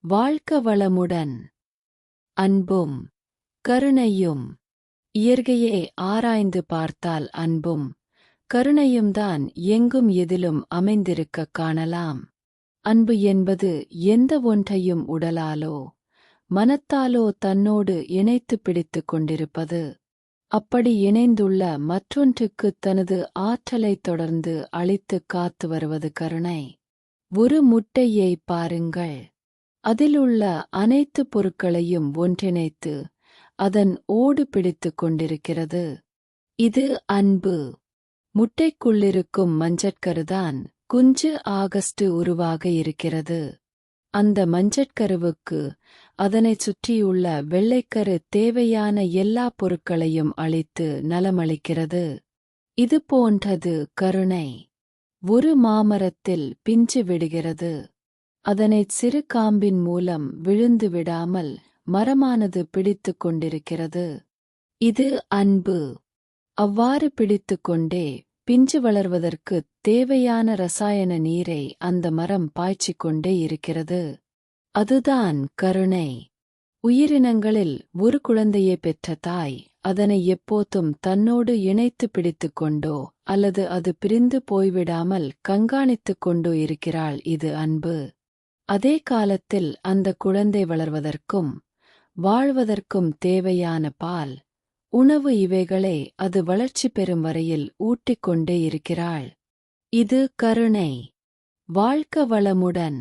வாழ்க வளமுடன். அன்பும் கருணையும். இயற்கையை ஆராய்ந்து பார்த்தால் அன்பும் கருணையும்தான் எங்கும் எதிலும் அமைந்திருக்கக் காணலாம். அன்பு என்பது எந்த ஒன்றையும் உடலாலோ மனத்தாலோ தன்னோடு இணைத்து பிடித்துக் கொண்டிருப்பது. அப்படி இணைந்துள்ள மற்றொன்றுக்குத் தனது ஆற்றலைத் தொடர்ந்து அளித்துக் காத்து வருவது கருணை. ஒரு முட்டையை பாருங்கள். அதிலுள்ள அனைத்து பொருட்களையும் ஒன்றிணைத்து அதன் ஓடு பிடித்துக் கொண்டிருக்கிறது. இது அன்பு. முட்டைக்குள்ளிருக்கும் மஞ்சட்கருதான் குஞ்சு ஆகஸ்ட் உருவாக இருக்கிறது. அந்த மஞ்சட்கருவுக்கு அதனைச் சுற்றியுள்ள வெள்ளைக்கரு தேவையான எல்லா பொருட்களையும் அளித்து நலமளிக்கிறது. இது போன்றது கருணை. ஒரு மாமரத்தில் பிஞ்சு விடுகிறது. அதனைச் சிறு காம்பின் மூலம் விழுந்து விடாமல் மரமானது பிடித்துக் கொண்டிருக்கிறது. இது அன்பு. அவ்வாறு பிடித்துக் கொண்டே பிஞ்சு வளர்வதற்குத் தேவையான ரசாயன நீரை அந்த மரம் பாய்ச்சிக் கொண்டே இருக்கிறது. அதுதான் கருணை. உயிரினங்களில் ஒரு குழந்தையை பெற்ற தாய் அதனை எப்போதும் தன்னோடு இணைத்து பிடித்துக் கொண்டோ அல்லது அது பிரிந்து போய்விடாமல் கண்காணித்துக் கொண்டோ இருக்கிறாள். இது அன்பு. அதே காலத்தில் அந்த குழந்தை வளர்வதற்கும் வாழ்வதற்கும் தேவையான பால், உணவு இவைகளை அது வளர்ச்சி பெறும் வரையில் ஊட்டிக்கொண்டே இருக்கிறாள். இது கருணை. வாழ்க வளமுடன்.